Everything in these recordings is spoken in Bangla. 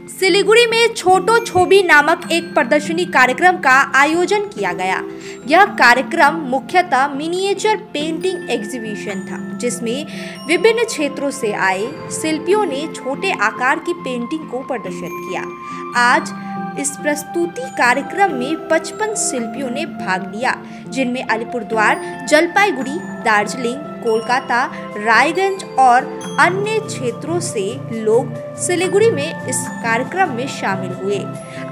सिलीगुड़ी में छोटो छवि नामक एक प्रदर्शनी कार्यक्रम का आयोजन किया गया। यह कार्यक्रम मुख्यतः मिनिएचर पेंटिंग एग्जीबिशन था, जिसमें विभिन्न क्षेत्रों से आए शिल्पियों ने छोटे आकार की पेंटिंग को प्रदर्शित किया। आज इस प्रस्तुति कार्यक्रम में 55 शिल्पियों ने भाग लिया, जिनमें अलीपुरद्वार, जलपाईगुड़ी, दार्जिलिंग, कोलकाता, रायगंज और अन्य क्षेत्रों से लोग सिलीगुड़ी में इस कार्यक्रम में शामिल हुए।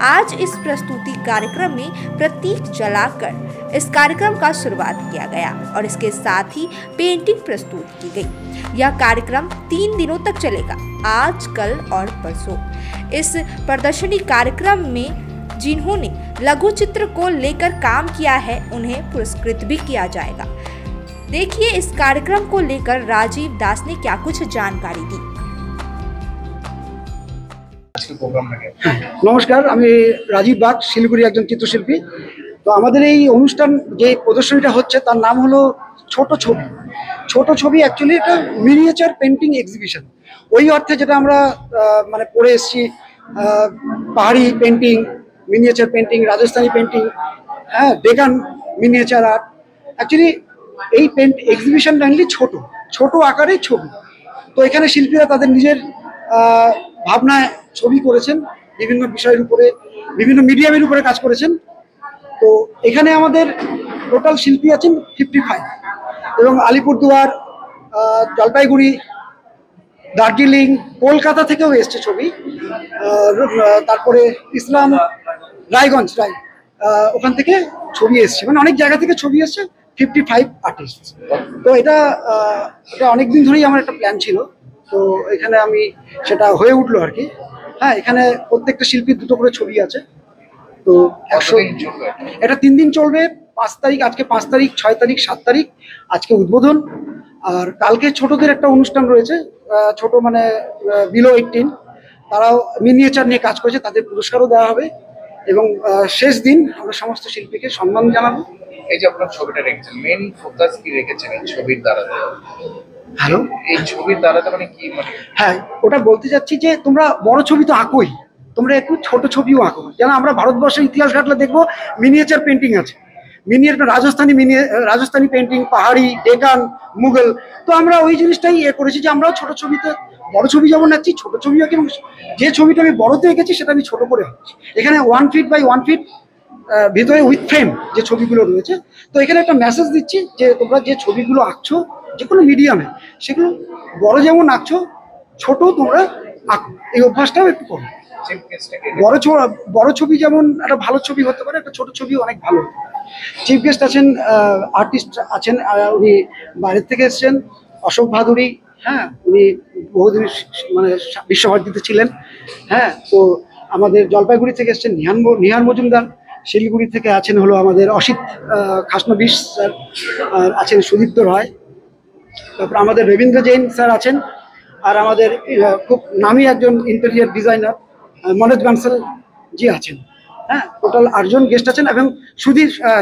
आज इस प्रस्तुति कार्यक्रम में प्रतीक जलाकर इस कार्यक्रम का शुरुआत किया गया और इसके साथ ही पेंटिंग प्रस्तुत की गई। यह कार्यक्रम 3 दिनों तक चलेगा, आज, कल और परसों। इस प्रदर्शनी कार्यक्रम में जिन्होंने लघु चित्र को लेकर काम किया है, उन्हें पुरस्कृत भी किया जाएगा। देखिए इस कार्यक्रम को लेकर राजीव दास ने क्या कुछ जानकारी दी। नमस्कार, আমি রাজীব বাগ, শিলিগুড়ি একজন চিত্রশিল্পী। তো আমাদের এই অনুষ্ঠান যে প্রদর্শনীটা হচ্ছে তার নাম হলো ছোট ছবি। ছোট ছবি অ্যাকচুয়ালি এটা মিনিয়েচার পেন্টিং এক্সিবিশন। ওই অর্থে যেটা আমরা মানে পড়ে এসেছি, পাহাড়ি painting, miniature painting, Rajasthani painting, হ্যাঁ, ডেকান মিনিয়েচার আর্ট। অ্যাকচুয়ালি এই এক্সিবিশন মেনলি ছোট ছোট আকারের ছবি। তো এখানে শিল্পীরা তাদের নিজের ভাবনায় ছবি করেছেন, বিভিন্ন বিষয়ের উপরে, বিভিন্ন মিডিয়ামের উপরে কাজ করেছেন। তো এখানে আমাদের টোটাল শিল্পী আছেন 55 এবং আলিপুরদুয়ার, জলপাইগুড়ি, দার্জিলিং, কলকাতা থেকেও এসছে ছবি। তারপরে ইসলাম, রায়গঞ্জ, ওখান থেকে ছবি এসছে, মানে অনেক জায়গা থেকে ছবি এসছে। 55 আর্টিস্ট। তো এটা অনেকদিন ধরেই আমার একটা প্ল্যান ছিল, তো এখানে আমি সেটা হয়ে উঠলো আর কি। হ্যাঁ, এখানে প্রত্যেকটা শিল্পীর 2টো করে ছবি আছে। তো এটা 3 দিন চলবে। 5 তারিখ, আজকে 5 তারিখ, 6 তারিখ, 7 তারিখ আজকে উদ্বোধন। আর কালকে ছোটদের একটা অনুষ্ঠান রয়েছে, ছোট মানে বিলো 18, তারাও মিনিয়েচার নিয়ে কাজ করেছে, তাদের পুরস্কারও দেওয়া হবে। এবং শেষ দিন আমরা সমস্ত শিল্পীকে সম্মান জানাবো। এই যে আপনার ছবিটা রেখেছেন, মেন ফোকাস কি রেখেছেন এই ছবির দ্বারা? হ্যালো, এই ছবির দ্বারা মানে কি, মানে হ্যাঁ, ওটা বলতে চাচ্ছি যে তোমরা বড় ছবি তো আঁকোই, তোমরা একটু ছোট ছবিও আঁকো। যেন আমরা ভারতবর্ষের ইতিহাস ঘাটলে দেখবো মিনিয়েচার পেন্টিং আছে, রাজস্থানি পেন্টিং, পাহাড়ি, ডেকান, মুঘল। তো আমরা ওই জিনিসটাই করেছি যে আমরাও ছোট ছবিতে বড় ছবি যেমন আঁকছি, ছোট ছবিও আঁকি, এবং যে ছবিটা আমি বড়তে এঁকেছি সেটা আমি ছোট করে আঁকছি। এখানে 1 ফিট বাই 1 ফিট ভিতরে উইথ ফ্রেম যে ছবিগুলো রয়েছে। তো এখানে একটা মেসেজ দিচ্ছি যে তোমরা যে ছবিগুলো আঁকছো যে কোনো মিডিয়ামে, সেগুলো বড় যেমন আঁকছো, ছোট তোমরা আঁকো। এই অভ্যাসটাও একটু করো। বড় ছবি যেমন একটা ভালো ছবি হতে পারে, একটা ছোট ছবিও অনেক ভালো হতে পারে। চিফ গেস্ট আছেন, আর্টিস্ট আছেন, উনি বাইরের থেকে এসেছেন, অশোক ভাদুরী। হ্যাঁ, উনি বহুদিন মানে বিশ্বভারতীতে ছিলেন। হ্যাঁ, তো আমাদের জলপাইগুড়ি থেকে এসেছেন নিহার মজুমদার। শিলিগুড়ি থেকে আছেন হলো আমাদের অসিত খাসনবিশ স্যার, আর আছেন সুদীপ্ত রায়। তারপর আমাদের রবীন্দ্র জৈন স্যার আছেন, আর আমাদের খুব নামী একজন ইন্টেরিয়ার ডিজাইনার মনোজ বানসাল জি আছেন। হ্যাঁ, টোটাল 8 জন গেস্ট আছেন এবং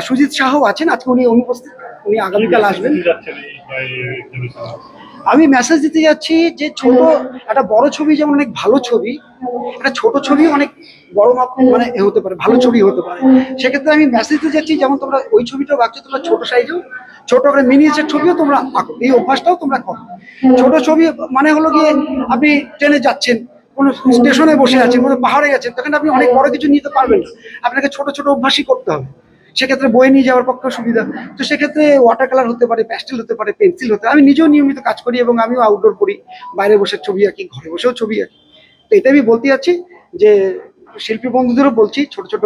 সুজিত শাহও আছেন। আজকে উনি অনুপস্থিত, উনি আগামীকাল আসবেন। আমি মেসেজ দিতে যাচ্ছি যে ছোট একটা বড় ছবি যেমন অনেক ভালো ছবি, একটা ছোট ছবি অনেক বড় মানে হতে পারে, ভালো ছবি হতে পারে। সেক্ষেত্রে আমি মেসেজ দিতে যাচ্ছি, যেমন তোমরা ওই ছবিটা আঁকছো, তোমরা ছোট সাইজেও, ছোট করে মিনিয়েচার ছবিও তোমরা আঁকো। এই অভ্যাসটাও তোমরা করো। ছোট ছবি মানে হলো গিয়ে আপনি ট্রেনে যাচ্ছেন, কোনো স্টেশনে বসে আছেন, কোনো পাহাড়ে গেছেন, তখন আপনি অনেক বড় কিছু নিতে পারবেন না। আপনাকে ছোট ছোট অভ্যাসই করতে হবে। সেক্ষেত্রে বই নিয়ে যাওয়ার পক্ষে সুবিধা। তো সেক্ষেত্রে ওয়াটার কালার হতে পারে, প্যাস্টেল হতে পারে, পেন্সিল হতে পারে। আমি নিজেও নিয়মিত কাজ করি এবং আমিও আউটডোর করি, বাইরে বসে ছবি আঁকি, ঘরে বসেও ছবি আঁকি। তো এটা আমি বলতে যাচ্ছি যে শিল্পী বন্ধুদেরও বলছি, ছোট ছোট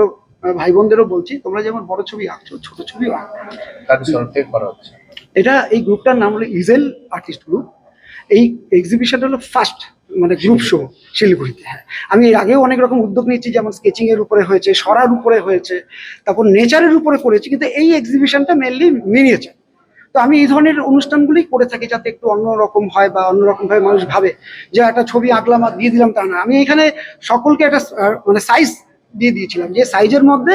ভাই বোনদেরও বলছি, তোমরা যেমন বড় ছবি আঁকছো, ছোট ছবিও আঁকো। এটা এই গ্রুপটার নাম হলো ইজেল আর্টিস্ট গ্রুপ। এই এক্সিবিশনটা হলো ফার্স্ট মানে গ্রুপ শো শিলিগুড়িতে। হ্যাঁ, আমি এর আগেও অনেক রকম উদ্যোগ নিচ্ছি, যেমন স্কেচিং এর উপরে হয়েছে, সরার উপরে হয়েছে, তারপর নেচারের উপরে করেছি, কিন্তু এই এক্সিবিশনটা মেনলি মিনিয়েচার। তো আমি এই ধরনের অনুষ্ঠানগুলি করে থাকি যাতে একটু অন্যরকম হয় বা অন্যরকম ভাবে মানুষ ভাবে যে একটা ছবি আঁকলাম আর দিয়ে দিলাম, তা না। আমি এখানে সকলকে একটা মানে সাইজ দিয়ে দিয়েছিলাম যে সাইজের মধ্যে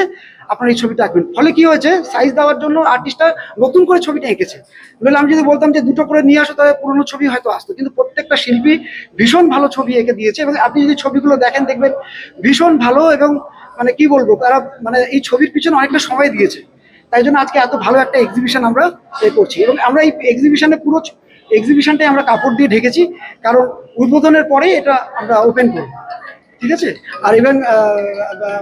আপনার এই ছবিটা আঁকবেন। ফলে কি হয়েছে, সাইজ দেওয়ার জন্য আর্টিস্টটা নতুন করে ছবিটা এঁকেছে। নইলে আমি যদি বলতাম যে দুটো করে নিয়ে আসো তাহলে পুরোনো ছবি হয়তো আসতো, কিন্তু প্রত্যেকটা শিল্পী ভীষণ ভালো ছবি এঁকে দিয়েছে এবং আপনি যদি ছবিগুলো দেখেন দেখবেন ভীষণ ভালো এবং মানে কি বলবো, তারা মানে এই ছবির পিছনে অনেকটা সময় দিয়েছে। তাই জন্য আজকে এত ভালো একটা এক্সিবিশন আমরা করছি এবং আমরা এই এক্সিবিশনে পুরো এক্সিবিশনটাই আমরা কাপড় দিয়ে ঢেকেছি, কারণ উদ্বোধনের পরে এটা আমরা ওপেন করব। ঠিক আছে, আর ইভেন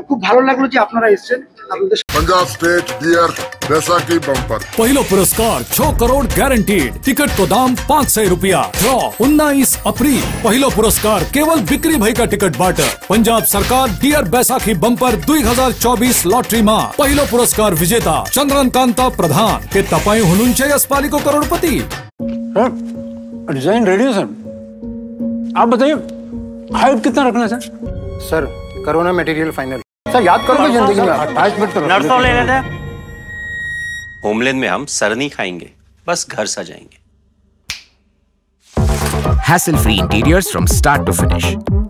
খুব ভালো লাগলো যে আপনারা এসেছেন। আপনাদের पंजाब स्टेट बियर बैसाखी बम्पर पहलो पुरस्कार 6 करोड़ गारंटीड। टिकट को दाम 500 रुपया। ड्रॉ 19 अप्रैल। पहलो पुरस्कार केवल बिक्री भाई का टिकट बाटर। पंजाब सरकार डियर बैसाखी बम्पर 2024 लॉटरी मां पहलो पुरस्कार विजेता चंद्रन कांता प्रधान के तपाई हुनुंचे अस्पाली को करोड़पति। डिजाइन रेडी है सर, आप बताइए हाइट कितना रखना है sir? Corona material final sir, याद करोगे जिंदगी में अटैचमेंट तो नर्सों ले लेते हैं। होमलैंड में हम सर नहीं खाएंगे, बस घर सजाएंगे। Hassle-free interiors from start to finish.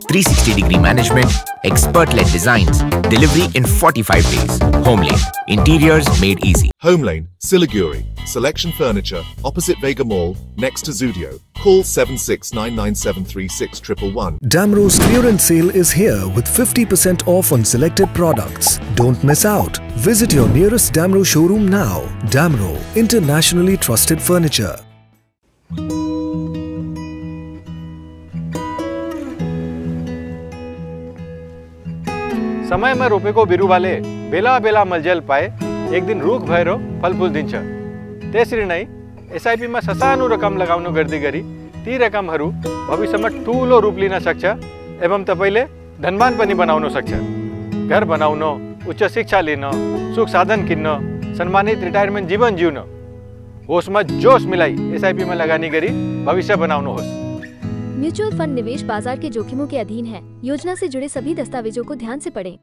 360-degree management, expert-led designs, delivery in 45 days. Homeland. Interiors made easy. Homelane, Siliguri. Selection Furniture, opposite Vega Mall, next to Zudio. Call 7699736111. Damro's clearance sale is here with 50% off on selected products. Don't miss out. Visit your nearest Damro showroom now. Damro, internationally trusted furniture. समय में रोपे को बिरु वाले बेला बेला मलजल पाए एक दिन रूख भैरो फल फूल दिन छ तेसरी नहीं एसआईपी में ससानो रकम लगाउनु गर्दी गरी ती रकम हरू भविष्य में ठूलो रूप लिन सक्छ एवं तपाईले धनवान पनि बनाउन सक्छ। घर बनाउन, उच्च शिक्षा लिन, सुख साधन किन्न, सम्मानित रिटायरमेंट जीवन जिउन, होसमा जोश मिलाई एसआईपी में लगानी गरी भविष्य बनाउनुहोस्। म्यूचुअल फंड निवेश बाजार के जोखिमों के अधीन है। योजना से जुड़े सभी दस्तावेजों को ध्यान से पढ़ें।